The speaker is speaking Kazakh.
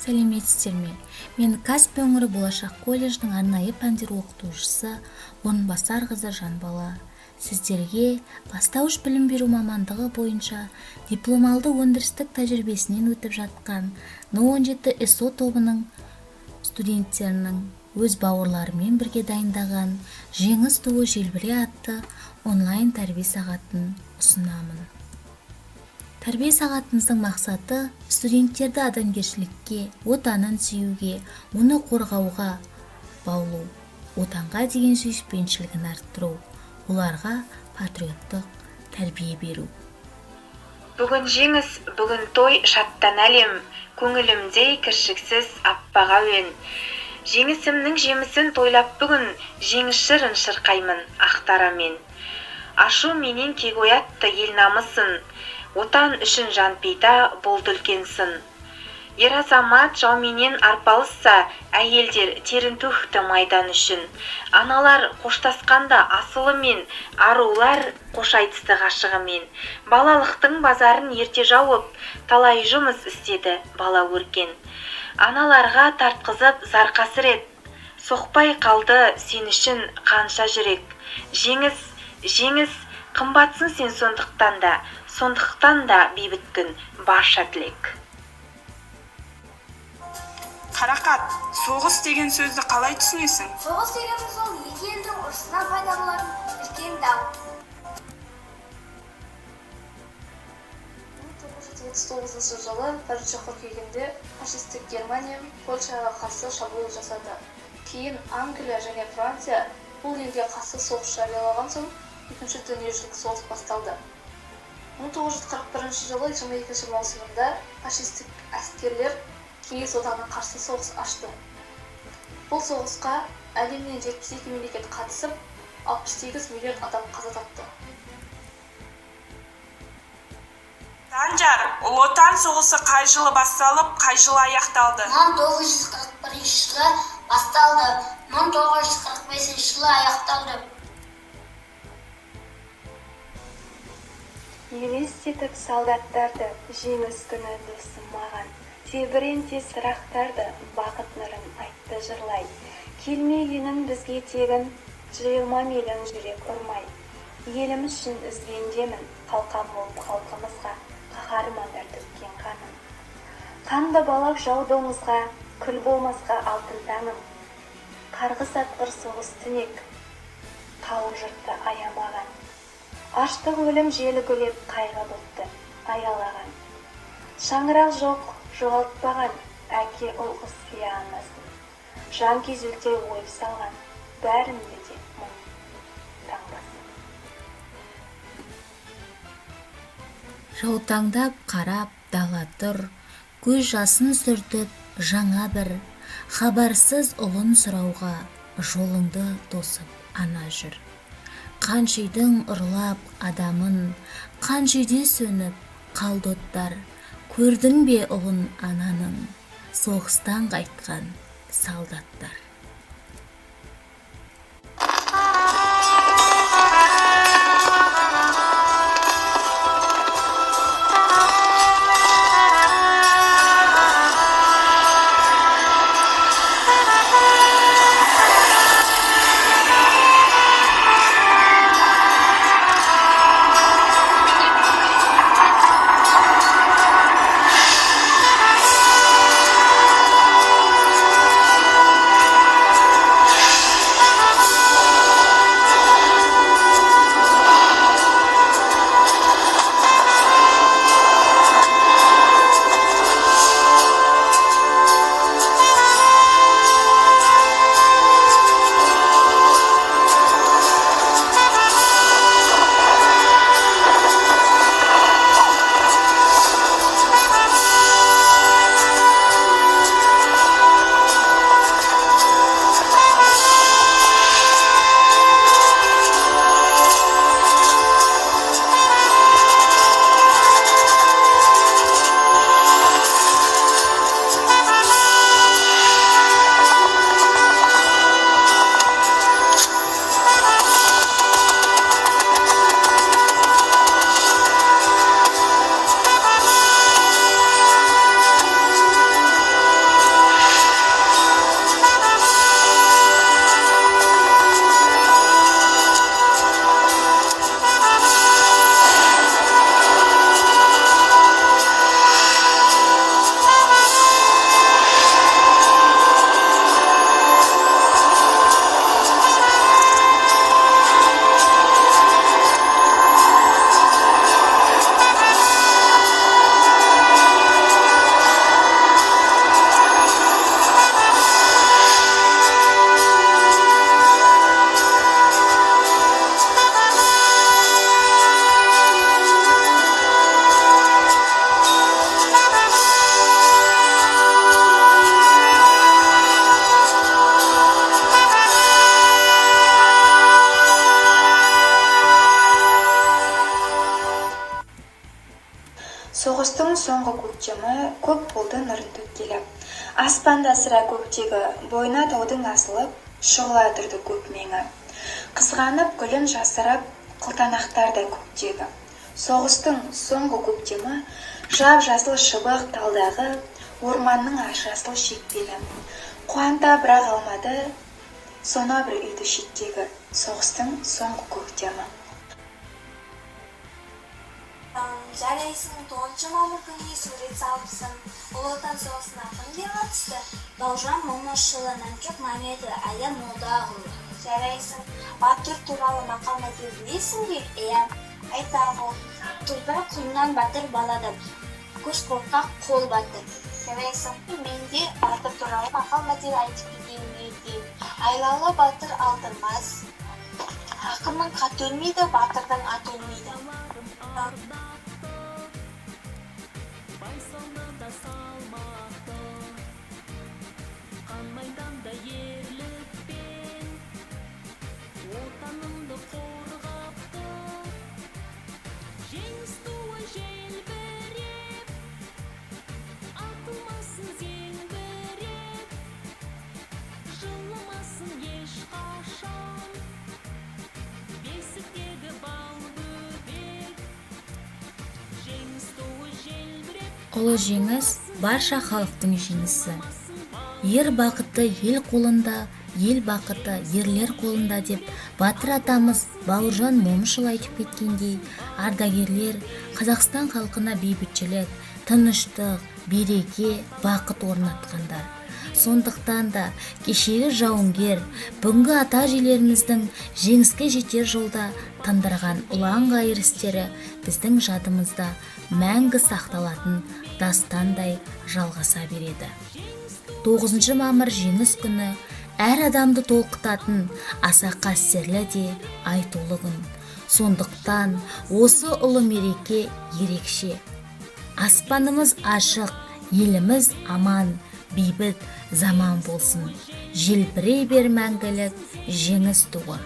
Сәлеметсіздер ме? Мен Каспий өңірі болашақ колледждің арнайы пәндер оқытушысы Орынбасар қызы Жанбала. Сіздерге бастауыш білім беру мамандығы бойынша дипломалды өндірістік тәжірибесінен өтіп жатқан No17 СО тобының студенттерінің өз бауырларымен бірге дайындаған Жеңіс туы желбіре атты онлайн тәрбие сағатын ұсынамын. Тәрбие сағатымыздың мақсаты студенттерді адамгершілікке, отанын сүюге, оны қорғауға баулу, отанға деген сүйіспеншілігін арттыру, оларға патриоттық тәрбие беру. Бүгін жеңіс, бүгін той, шаттан әлем, көңілімде кіршіксіз аппақ әуен. Жеңісімнің жемісін тойлап бүгін, жеңіс жырын шырқаймын ақтарамен. Ашу менен кек оятты ел намысын, отан үшін жан пида болды үлкен сын. Ер азамат жауменен арпалысса, әйелдер терін төкті майдан үшін. Аналар қоштасқанда асылымен, арулар қош айтысты ғашығымен. Балалықтың базарын ерте жауып, талай жұмыс істеді бала өркен. Аналарға тартқызып зар қасірет, соқпай қалды сен үшін қанша жүрек. Жеңіс, жеңіс, қымбатсың сен сондықтан да бейбіт күн барша тілек. Қарақат, соғыс деген сөзді қалай түсінесің? Соғыс дегеніміз ол екі елдің ұрысынан пайда болатын үлкен дау. 1939 жылы 1 қыркүйегінде фашистік Германия Польшаға қарсы шабуыл жасады. Кейін Англия және Франция бұл елге қарсы соғыс жариялаған соң Екінші дүниежүзілік соғыс басталды. 1941 жылы 22 маусымында фашистік әскерлер Кеңес одағына қарсы соғыс ашты. Бұл соғысқа әлемнен 72 мемлекет қатысып, 68 миллион адам қаза тапты. Санжар, ұлы отан соғысы қай жылы басталып, қай жылы аяқталды? 1941 жылы басталды, 1945 жылы аяқталды. Елестетіп солдаттарды жеңіс күні досым маған. Тебіренте сырақтарды бақыт нұрын айтты жырлай. Келмегенін бізге тегін, жиылма мейлің жүрек ұрмай. Еліміз үшін үзгендемін, қалқан болып халқымызға, қаһармандар төккен қанын. Қанды балақ жаудыңызға, күл болмасқа алтын таңым. Қарғыс атқыр соғыс түнек, қалың жұртты аямаған. Аштық өлім желі гулеп қайғы бұлтты аялаған. Шаңырақ жоқ, жоғалтпаған әке ұл сия анасын. Жан күйзелте ойып салған, бәрінде де мұң таңбасын. Жаутаңдап қарап дала тұр, көз жасын сүртіп жаңа бір, хабарсыз ұлын сұрауға жолыңды тосып ана жүр. Қаншүйдің ұрлап адамын, қаншүйде сөніп қалды оттар. Көрдің бе ұлын ананың, соғыстан қайтқан солдаттар. соңғы көктемі көп болды нұрын төккелі. Аспанда сірә көктегі бойына таудың асылып, шұғыла тұрды көк меңі. Қызғанып гүлін жасырып, қылтанақтарда көктегі. Соғыстың соңғы көктемі жап жасыл шыбық талдағы орманның ашасыл шекпені. Қуанта бірақ алмады, сона бір үйді шеттегі соғыстың соңғы көктемі. Жарайсың 9 мамыр күніне сурет салыпсың. Ұлы Отан соғысына кімге қатысты? Бауыржан Момышұлы, Мәмшүк Мәметова, Әлия Молдағұлова. Жарайсың. Батыр туралы мақал-мәтел білесің бе? Иә, айтағы. Тұлпар құмнан батыр баладан, көз қорқақ қол батыр. Жарайсың. Менде батыр туралы мақал-мәтел айтып кетейін. Айлалы батыр алдырмас. Ақынның хат өлмейді, батырдың ат өлмейді. Ұлы жеңіс барша халықтың жеңісі. Ер бақыты ел қолында, ел бақыты ерлер қолында деп батыр атамыз Бауыржан Момышұлы айтып кеткендей, ардагерлер Қазақстан халқына бейбітшілік, тыныштық, береке, бақыт орнатқандар. Сондықтан да кешегі жауынгер, бүгінгі ата-әжелеріміздің жеңіске жетер жолда тындырған ұлан ғайыр істері біздің жадымызда мәңгі сақталатын дастандай жалғаса береді. 9 мамыр жеңіс күні әр адамды толқытатын аса қастерлі де айтулы күн. Сондықтан осы ұлы мереке ерекше. Аспанымыз ашық, еліміз аман, бейбіт заман болсын. Желбірей бер мәңгілік жеңіс туы.